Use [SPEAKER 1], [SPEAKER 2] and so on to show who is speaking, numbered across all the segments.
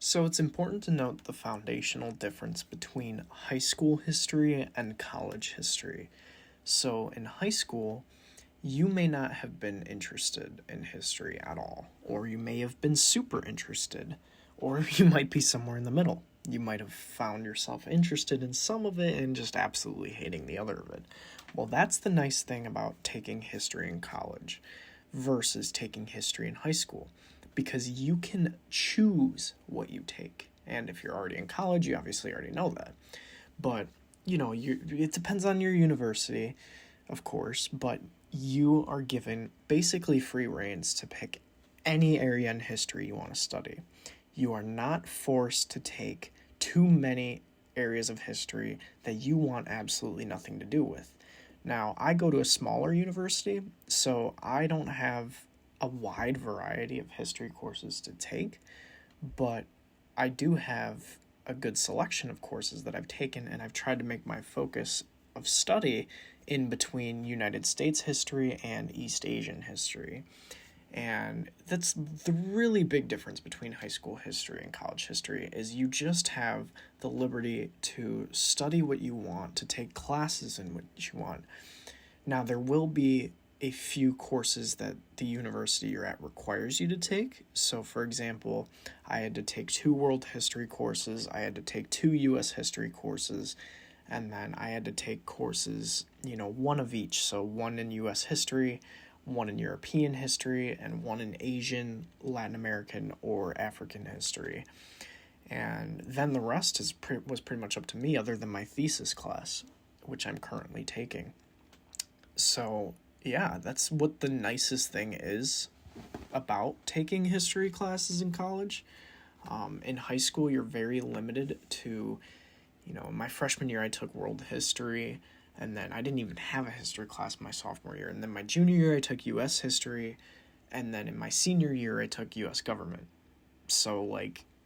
[SPEAKER 1] So it's important to note the foundational difference between high school history and college history. So in high school, you may not have been interested in history at all, or you may have been super interested, or you might be somewhere in the middle. You might have found yourself interested in some of it and just absolutely hating the other of it. Well, that's the nice thing about taking history in college versus taking history in high school, because you can choose what you take. And if you're already in college, you obviously already know that. But, it depends on your university, of course, but you are given basically free reins to pick any area in history you want to study. You are not forced to take too many areas of history that you want absolutely nothing to do with. Now, I go to a smaller university, so I don't have a wide variety of history courses to take, but I do have a good selection of courses that I've taken, and I've tried to make my focus of study in between United States history and East Asian history. And that's the really big difference between high school history and college history is you just have the liberty to study what you want, to take classes in what you want. Now, there will be a few courses that the university you're at requires you to take. So, for example, I had to take 2 world history courses, I had to take 2 US history courses, and then I had to take courses, one of each. So, one in US history, one in European history, and one in Asian, Latin American, or African history. And then the rest was pretty much up to me, other than my thesis class, which I'm currently taking. So, yeah, that's what the nicest thing is about taking history classes in college. In high school, you're very limited to, my freshman year, I took world history, and then I didn't even have a history class my sophomore year. And then my junior year, I took US history, and then in my senior year, I took US government. So,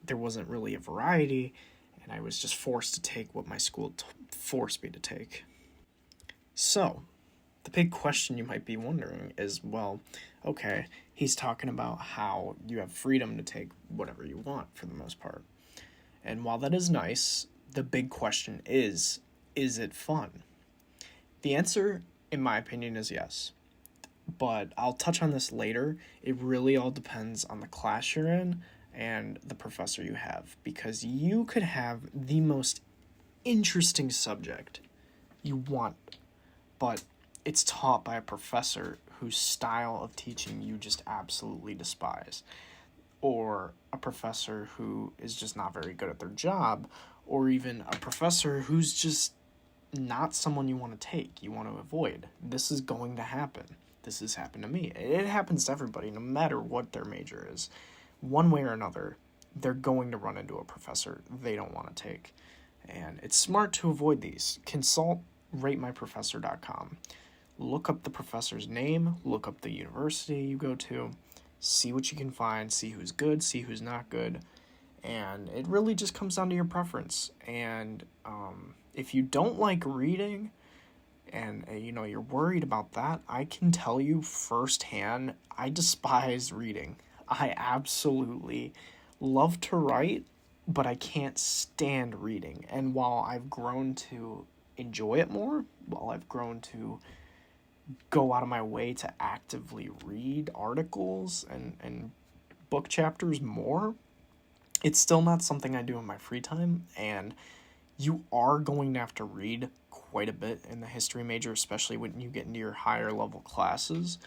[SPEAKER 1] there wasn't really a variety, and I was just forced to take what my school forced me to take. So, the big question you might be wondering is, well, okay, he's talking about how you have freedom to take whatever you want for the most part. And while that is nice, the big question is it fun? The answer, in my opinion, is yes. But I'll touch on this later. It really all depends on the class you're in and the professor you have, because you could have the most interesting subject you want, but it's taught by a professor whose style of teaching you just absolutely despise, or a professor who is just not very good at their job, or even a professor who's just not someone you want to take, you want to avoid. This is going to happen. This has happened to me. It happens to everybody, no matter what their major is. One way or another, they're going to run into a professor they don't want to take. And it's smart to avoid these. Consult ratemyprofessor.com. Look up the professor's name, look up the university you go to, see what you can find, see who's good, see who's not good, and it really just comes down to your preference. And if you don't like reading and you're worried about that, I can tell you firsthand, I despise reading. I absolutely love to write, but I can't stand reading. And while I've grown to enjoy it more, while I've grown to go out of my way to actively read articles and book chapters more, it's still not something I do in my free time, and you are going to have to read quite a bit in the history major, especially when you get into your higher level classes,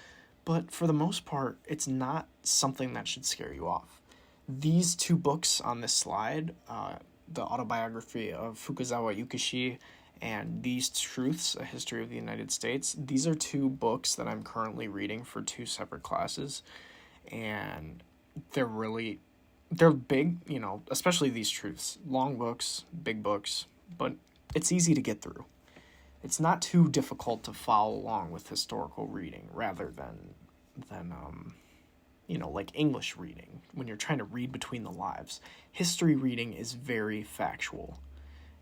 [SPEAKER 1] but for the most part, it's not something that should scare you off. These 2 books on this slide, the autobiography of Fukuzawa Yukishi and These Truths, A History of the United States, these are 2 books that I'm currently reading for 2 separate classes, and they're big, especially These Truths. Long books, big books, but it's easy to get through. It's not too difficult to follow along with historical reading rather than like English reading, when you're trying to read between the lives. History reading is very factual.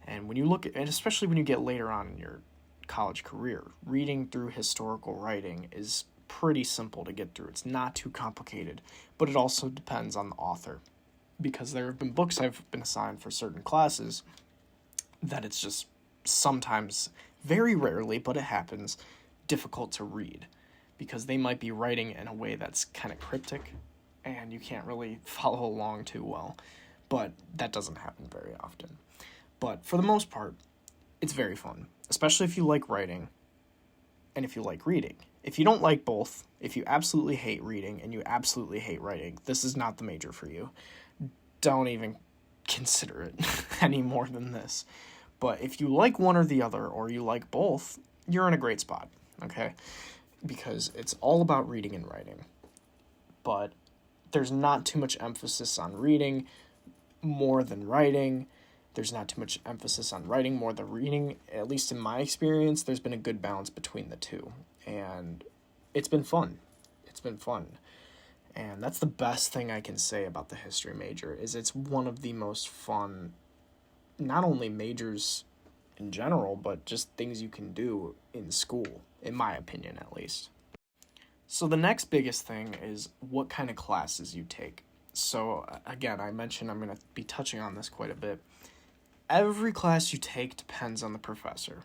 [SPEAKER 1] And when you look at, and especially when you get later on in your college career, reading through historical writing is pretty simple to get through. It's not too complicated, but it also depends on the author. because there have been books I've been assigned for certain classes that it's just sometimes, very rarely, but it happens, difficult to read because they might be writing in a way that's kind of cryptic and you can't really follow along too well. But that doesn't happen very often. But for the most part, it's very fun, especially if you like writing and if you like reading. If you don't like both, if you absolutely hate reading and you absolutely hate writing, this is not the major for you. Don't even consider it any more than this. But if you like one or the other, or you like both, you're in a great spot, okay? Because it's all about reading and writing. But there's not too much emphasis on reading more than writing. There's not too much emphasis on writing more than reading. At least in my experience, there's been a good balance between the two. And it's been fun. It's been fun. And that's the best thing I can say about the history major, is it's one of the most fun, not only majors in general, but just things you can do in school, in my opinion at least. So the next biggest thing is what kind of classes you take. So again, I mentioned I'm going to be touching on this quite a bit. Every class you take depends on the professor.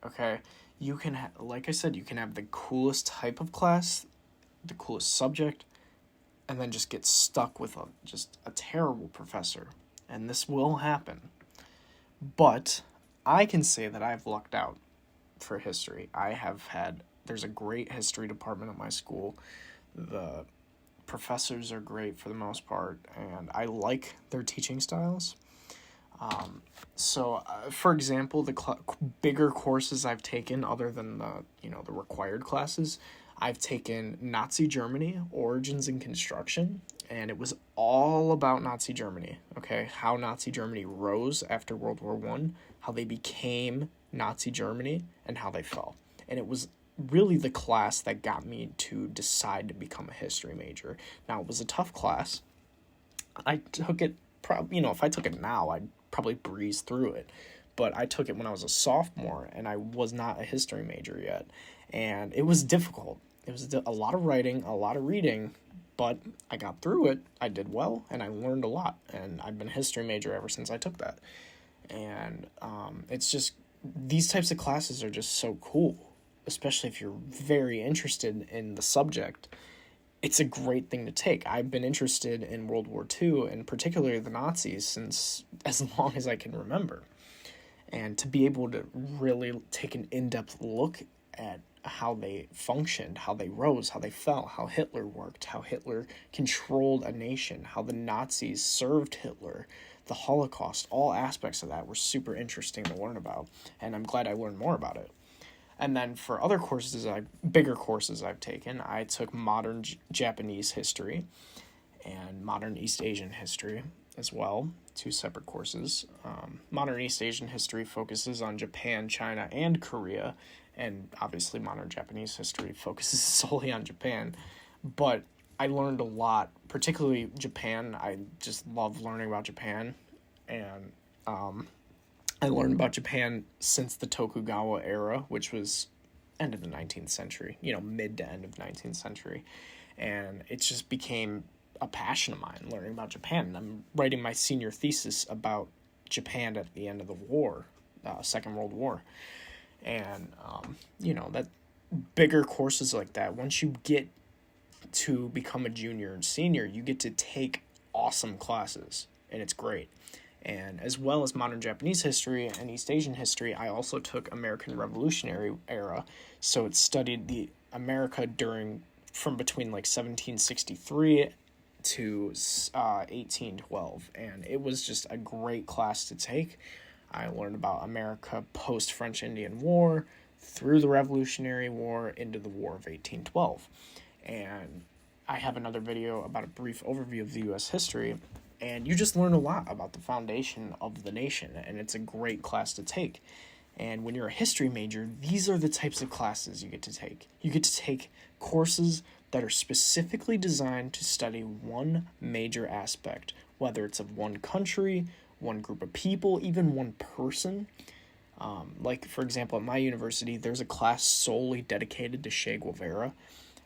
[SPEAKER 1] Okay? You can, like I said, you can have the coolest type of class, the coolest subject, and then just get stuck with just a terrible professor. And this will happen. But I can say that I've lucked out for history. There's a great history department at my school. The professors are great for the most part, and I like their teaching styles. For example, the bigger courses I've taken, other than the required classes, I've taken Nazi Germany, Origins and Construction, and it was all about Nazi Germany, okay? How Nazi Germany rose after World War I, how they became Nazi Germany, and how they fell. And it was really the class that got me to decide to become a history major. Now, it was a tough class. I took it, if I took it now, I'd probably breeze through it. But I took it when I was a sophomore, and I was not a history major yet. And it was difficult. It was a lot of writing, a lot of reading, but I got through it. I did well, and I learned a lot. And I've been a history major ever since I took that. And it's just, these types of classes are just so cool, especially if you're very interested in the subject. It's a great thing to take. I've been interested in World War II, and particularly the Nazis, since as long as I can remember. And to be able to really take an in-depth look at how they functioned, how they rose, how they fell, how Hitler worked, how Hitler controlled a nation, how the Nazis served Hitler, the Holocaust, all aspects of that were super interesting to learn about, and I'm glad I learned more about it. And then for other courses, bigger courses I've taken, I took modern Japanese history and modern East Asian history as well, 2 separate courses. Modern East Asian history focuses on Japan, China, and Korea, and obviously modern Japanese history focuses solely on Japan. But I learned a lot, particularly Japan. I just love learning about Japan, and I learned about Japan since the Tokugawa era, which was end of the 19th century, mid to end of 19th century. And it just became a passion of mine, learning about Japan. And I'm writing my senior thesis about Japan at the end of the war, Second World War. And, that bigger courses like that, once you get to become a junior and senior, you get to take awesome classes, and it's great. And as well as modern Japanese history and East Asian history, I also took American Revolutionary era. So it studied the America from between 1763 to 1812. And it was just a great class to take. I learned about America post-French Indian War, through the Revolutionary War, into the War of 1812. And I have another video about a brief overview of the U.S. history. And you just learn a lot about the foundation of the nation, and it's a great class to take. And when you're a history major, these are the types of classes you get to take. You get to take courses that are specifically designed to study one major aspect, whether it's of one country, one group of people, even one person. For example, at my university, there's a class solely dedicated to Che Guevara.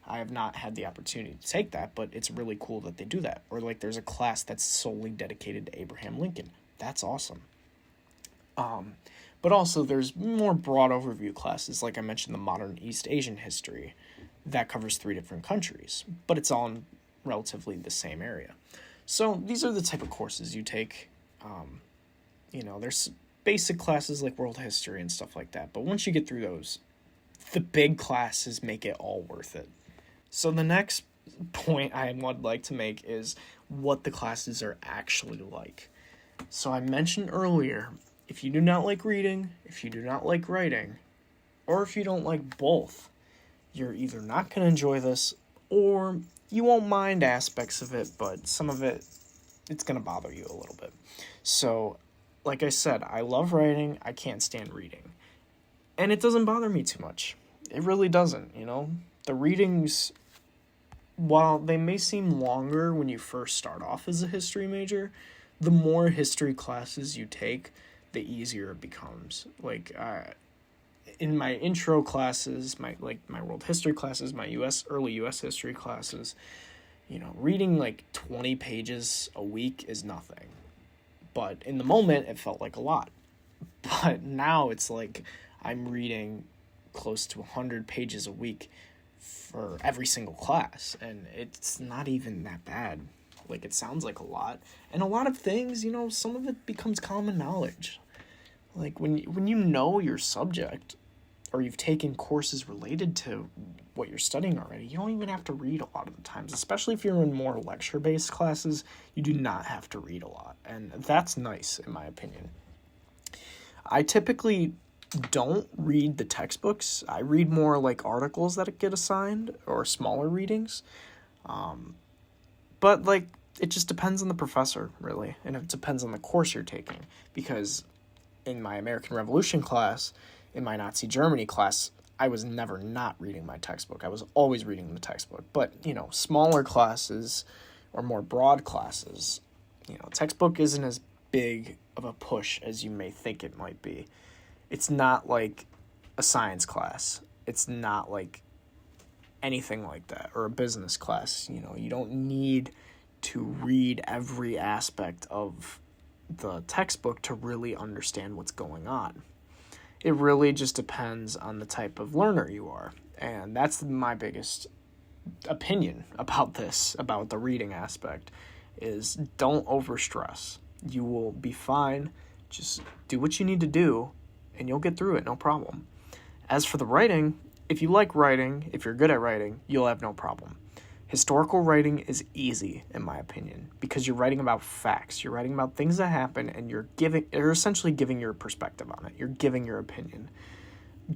[SPEAKER 1] I have not had the opportunity to take that, but it's really cool that they do that. Or like there's a class that's solely dedicated to Abraham Lincoln. That's awesome. But also there's more broad overview classes, like I mentioned, the modern East Asian history. That covers 3 different countries, but it's all in relatively the same area. So these are the type of courses you take. There's basic classes like world history and stuff like that, but once you get through those, the big classes make it all worth it. So the next point I would like to make is what the classes are actually like. So I mentioned earlier, if you do not like reading, if you do not like writing, or if you don't like both, you're either not going to enjoy this, or you won't mind aspects of it, but some of it, it's going to bother you a little bit. So, like I said, I love writing, I can't stand reading. And it doesn't bother me too much. It really doesn't, The readings, while they may seem longer when you first start off as a history major, the more history classes you take, the easier it becomes. In my intro classes, my world history classes, my early US history classes, reading 20 pages a week is nothing. But in the moment, it felt like a lot. But now it's like I'm reading close to 100 pages a week for every single class, and it's not even that bad. It sounds like a lot. And a lot of things, some of it becomes common knowledge. When you know your subject, or you've taken courses related to what you're studying already, you don't even have to read a lot of the times. Especially if you're in more lecture-based classes, you do not have to read a lot. And that's nice, in my opinion. I typically don't read the textbooks. I read more articles that get assigned, or smaller readings. But it just depends on the professor, really. And it depends on the course you're taking. Because in my American Revolution class, in my Nazi Germany class, I was never not reading my textbook. I was always reading the textbook. But, smaller classes or more broad classes, textbook isn't as big of a push as you may think it might be. It's not like a science class. It's not like anything like that, or a business class. You don't need to read every aspect of the textbook to really understand what's going on. It really just depends on the type of learner you are. And that's my biggest opinion about this, about the reading aspect, is don't overstress. You will be fine. Just do what you need to do, and you'll get through it, no problem. As for the writing, if you like writing, if you're good at writing, you'll have no problem. Historical writing is easy, in my opinion, because you're writing about facts. You're writing about things that happen, and you're essentially giving your perspective on it. You're giving your opinion.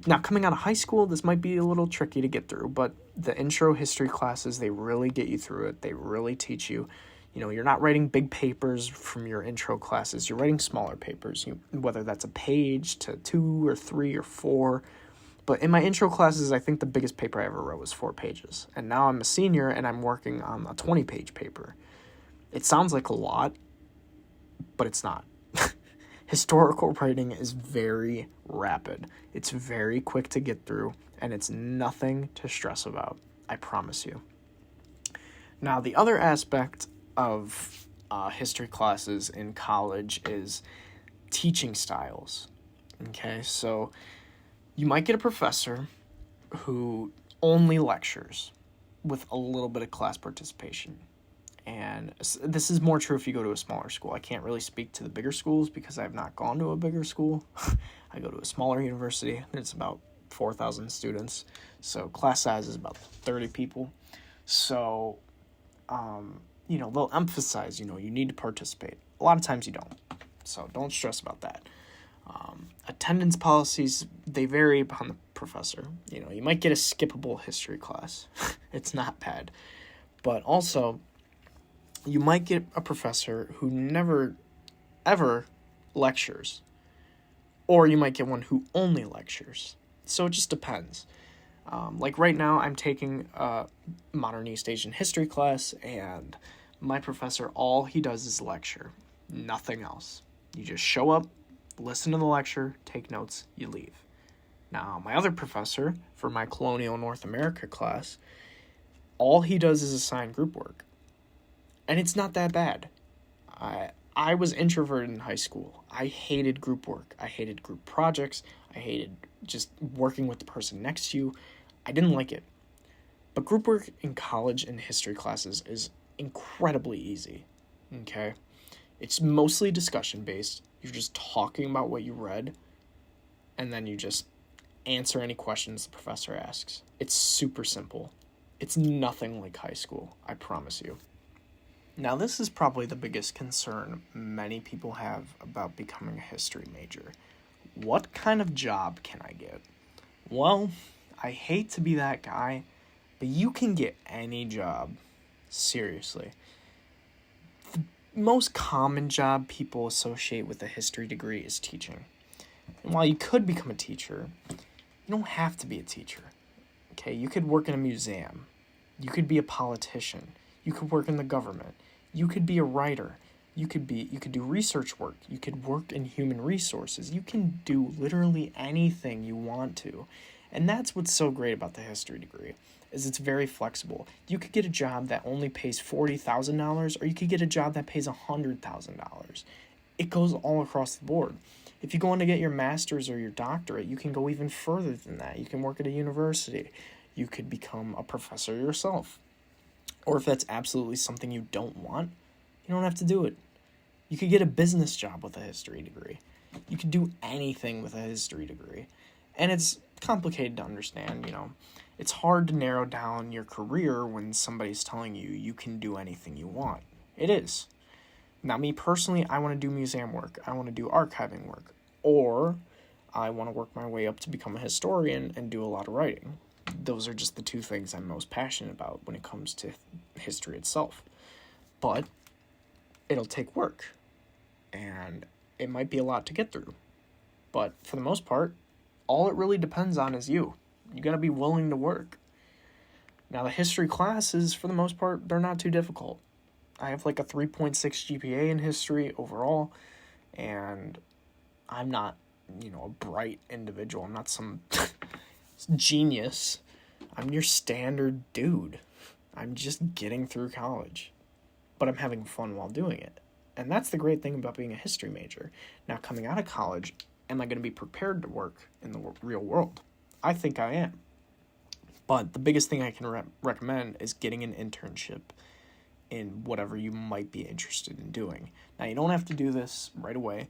[SPEAKER 1] Now, coming out of high school, this might be a little tricky to get through, but the intro history classes, they really get you through it. They really teach you. You're not writing big papers from your intro classes. You're writing smaller papers, whether that's a page to 2 or 3 or 4. But in my intro classes, I think the biggest paper I ever wrote was 4 pages. And now I'm a senior and I'm working on a 20-page paper. It sounds like a lot, but it's not. Historical writing is very rapid. It's very quick to get through, and it's nothing to stress about. I promise you. Now, the other aspect of history classes in college is teaching styles. Okay, so you might get a professor who only lectures with a little bit of class participation. And this is more true if you go to a smaller school. I can't really speak to the bigger schools because I have not gone to a bigger school. I go to a smaller university, and it's about 4,000 students. So class size is about 30 people. So, they'll emphasize, you need to participate. A lot of times you don't. So don't stress about that. Attendance policies, they vary upon the professor. You might get a skippable history class. It's not bad. But also, you might get a professor who never, ever lectures. Or you might get one who only lectures. So it just depends. Right now, I'm taking a modern East Asian history class, and my professor, all he does is lecture. Nothing else. You just show up, listen to the lecture, take notes, you leave. Now, my other professor, for my Colonial North America class, all he does is assign group work. And it's not that bad. I was introverted in high school. I hated group work. I hated group projects. I hated just working with the person next to you. I didn't like it. But group work in college and history classes is incredibly easy. Okay? It's mostly discussion based. You're just talking about what you read, and then you just answer any questions the professor asks. It's super simple. It's nothing like high school, I promise you. Now, this is probably the biggest concern many people have about becoming a history major. What kind of job can I get? Well, I hate to be that guy, but you can get any job. Seriously. The most common job people associate with a history degree is teaching. And while you could become a teacher, you don't have to be a teacher. Okay, you could work in a museum. You could be a politician. You could work in the government. You could be a writer. You could do research work. You could work in human resources. You can do literally anything you want to. And that's what's so great about the history degree, is it's very flexible. You could get a job that only pays $40,000, or you could get a job that pays $100,000. It goes all across the board. If you go on to get your master's or your doctorate, you can go even further than that. You can work at a university. You could become a professor yourself. Or if that's absolutely something you don't want, you don't have to do it. You could get a business job with a history degree. You could do anything with a history degree. And it's complicated to understand, It's hard to narrow down your career when somebody's telling you you can do anything you want. It is. Now, me personally, I want to do museum work. I want to do archiving work. Or I want to work my way up to become a historian and do a lot of writing. Those are just the two things I'm most passionate about when it comes to history itself. But it'll take work, and it might be a lot to get through. But for the most part, all it really depends on is you. You got to be willing to work. Now, the history classes, for the most part, they're not too difficult. I have like a 3.6 GPA in history overall, and I'm not, a bright individual. I'm not some genius. I'm your standard dude. I'm just getting through college, but I'm having fun while doing it. And that's the great thing about being a history major. Now, coming out of college, am I going to be prepared to work in the real world? I think I am. But the biggest thing I can recommend is getting an internship in whatever you might be interested in doing. Now, you don't have to do this right away.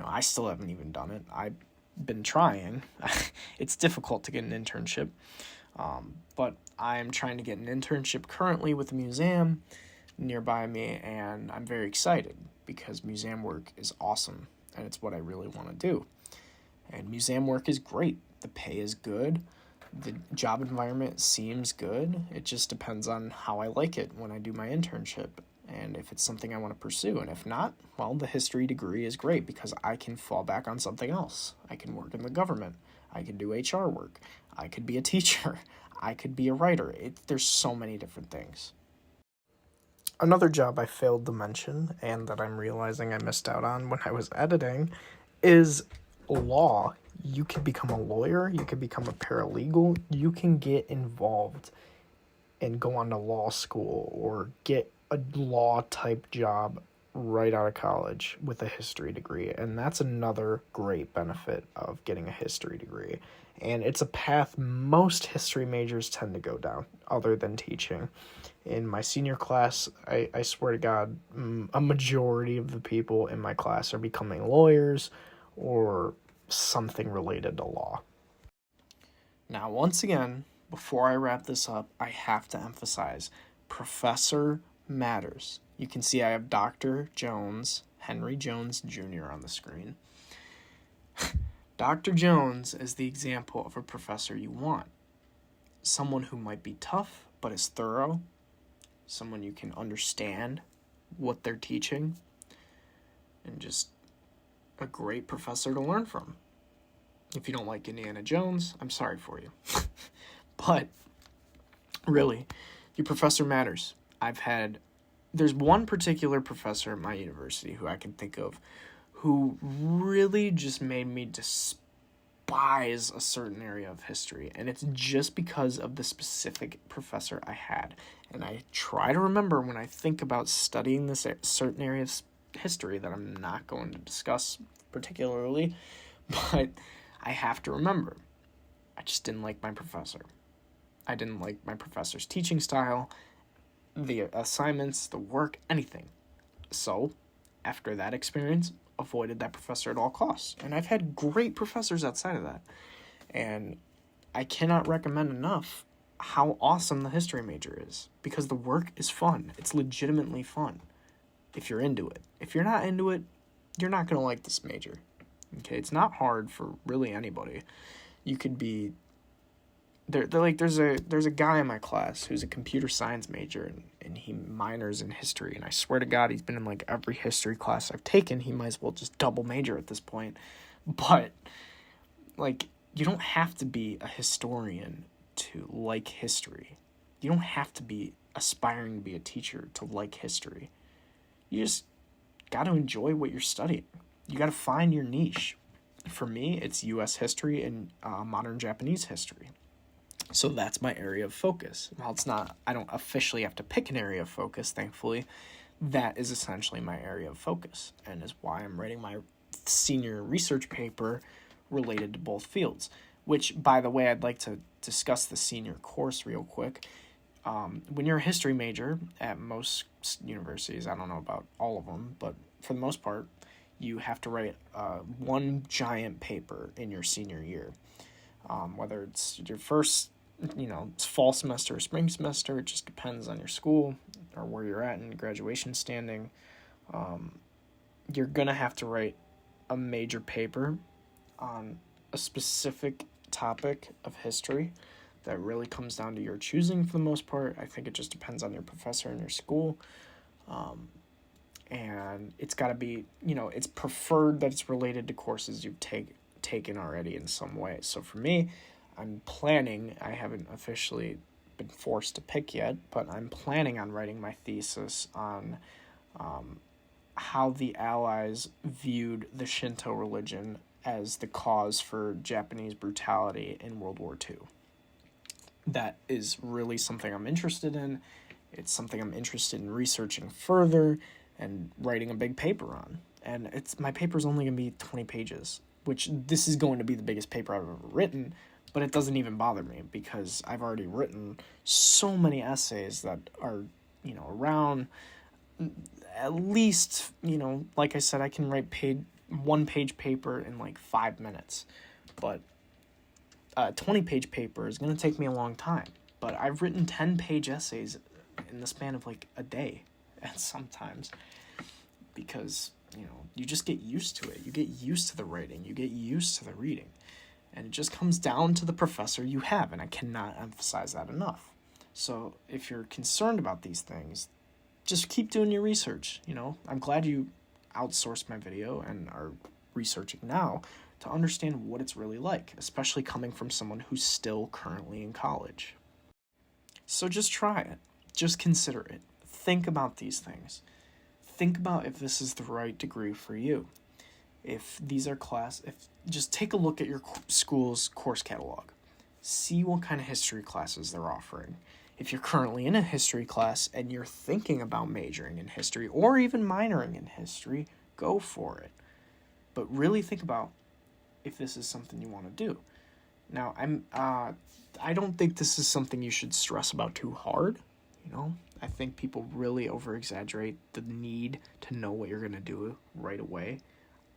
[SPEAKER 1] I still haven't even done it. I've been trying. It's difficult to get an internship. But I'm trying to get an internship currently with a museum nearby me, and I'm very excited because museum work is awesome, and it's what I really want to do. And museum work is great. The pay is good. The job environment seems good. It just depends on how I like it when I do my internship and if it's something I want to pursue. And if not, well, the history degree is great because I can fall back on something else. I can work in the government. I can do HR work. I could be a teacher. I could be a writer. There's so many different things. Another job I failed to mention, and that I'm realizing I missed out on when I was editing, is law. You could become a lawyer, you could become a paralegal, you can get involved and go on to law school or get a law type job right out of college with a history degree. And that's another great benefit of getting a history degree. And it's a path most history majors tend to go down, other than teaching. In my senior class, I swear to God, a majority of the people in my class are becoming lawyers or something related to law. Now, once again, before I wrap this up, I have to emphasize, professor matters. You can see I have Dr. Jones, Henry Jones Jr. on the screen. Dr. Jones is the example of a professor you want. Someone who might be tough, but is thorough. Someone you can understand what they're teaching. And just a great professor to learn from. If you don't like Indiana Jones, I'm sorry for you. But really, your professor matters. There's one particular professor at my university who I can think of who really just made me despise a certain area of history, and it's just because of the specific professor I had. And I try to remember when I think about studying this certain area of history that I'm not going to discuss particularly, but I have to remember, I just didn't like my professor. I didn't like my professor's teaching style, the assignments, the work, anything. So, after that experience, avoided that professor at all costs. And I've had great professors outside of that. And I cannot recommend enough how awesome the history major is, because the work is fun. It's legitimately fun if you're into it. If you're not into it, you're not going to like this major. Okay, it's not hard for really anybody. You could be there's a guy in my class who's a computer science major, and he minors in history, and I swear to God he's been in like every history class I've taken. He might as well just double major at this point. But like, you don't have to be a historian to like history. You don't have to be aspiring to be a teacher to like history. You just got to enjoy what you're studying. You got to find your niche. For me, it's U.S. history and modern Japanese history. So that's my area of focus. While it's not, I don't officially have to pick an area of focus, thankfully. That is essentially my area of focus, and is why I'm writing my senior research paper related to both fields. Which, by the way, I'd like to discuss the senior course real quick. When you're a history major at most universities, I don't know about all of them, but for the most part, you have to write one giant paper in your senior year. Whether it's your first, it's fall semester or spring semester, it just depends on your school or where you're at in graduation standing. You're going to have to write a major paper on a specific topic of history that really comes down to your choosing for the most part. I think it just depends on your professor and your school. And it's got to be, it's preferred that it's related to courses you've taken already in some way. So for me, I haven't officially been forced to pick yet, but I'm planning on writing my thesis on how the Allies viewed the Shinto religion as the cause for Japanese brutality in World War II. That is really something I'm interested in. It's something I'm interested in researching further and writing a big paper on. And my paper's only going to be 20 pages, which this is going to be the biggest paper I've ever written, but it doesn't even bother me because I've already written so many essays that are, around at least, like I said, I can write one-page paper in like 5 minutes, but a 20-page paper is going to take me a long time. But I've written 10-page essays in the span of like a day, and sometimes, because you just get used to it. You get used to the writing. You get used to the reading. And it just comes down to the professor you have, and I cannot emphasize that enough. So if you're concerned about these things, just keep doing your research. I'm glad you outsourced my video and are researching now to understand what it's really like, especially coming from someone who's still currently in college. So just try it. Just consider it. Think about these things. Think about if this is the right degree for you. Just take a look at your school's course catalog. See what kind of history classes they're offering. If you're currently in a history class and you're thinking about majoring in history or even minoring in history, go for it. But really think about if this is something you want to do. Now, I don't think this is something you should stress about too hard. I think people really over-exaggerate the need to know what you're going to do right away.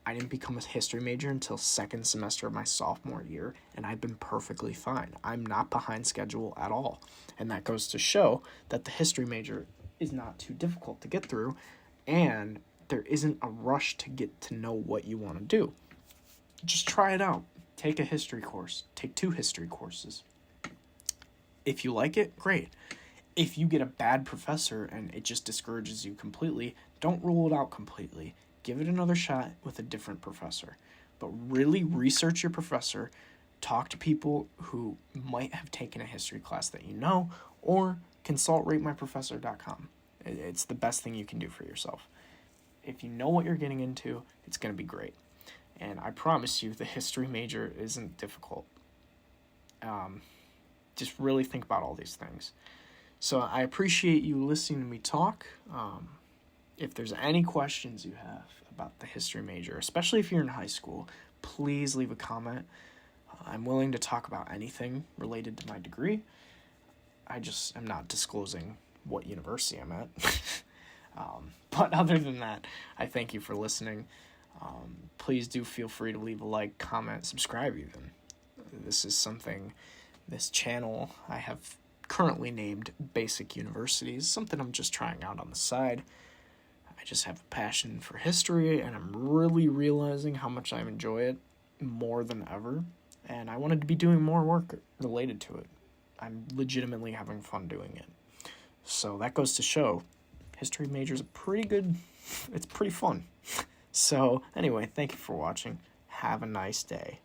[SPEAKER 1] I didn't become a history major until second semester of my sophomore year, and I've been perfectly fine. I'm not behind schedule at all. And that goes to show that the history major is not too difficult to get through, and there isn't a rush to get to know what you want to do. Just try it out. Take a history course. Take 2 history courses. If you like it, great. If you get a bad professor and it just discourages you completely, don't rule it out completely. Give it another shot with a different professor. But really research your professor. Talk to people who might have taken a history class that you know, or consult ratemyprofessor.com. It's the best thing you can do for yourself. If you know what you're getting into, it's going to be great. And I promise you, the history major isn't difficult. Just really think about all these things. So I appreciate you listening to me talk. If there's any questions you have about the history major, especially if you're in high school, please leave a comment. I'm willing to talk about anything related to my degree. I just am not disclosing what university I'm at. But other than that, I thank you for listening. Please do feel free to leave a like, comment, subscribe even. This channel I have currently named Basic Universities, something I'm just trying out on the side. I just have a passion for history, and I'm really realizing how much I enjoy it more than ever, and I wanted to be doing more work related to it. I'm legitimately having fun doing it. So that goes to show, history major is it's pretty fun. So anyway, thank you for watching. Have a nice day.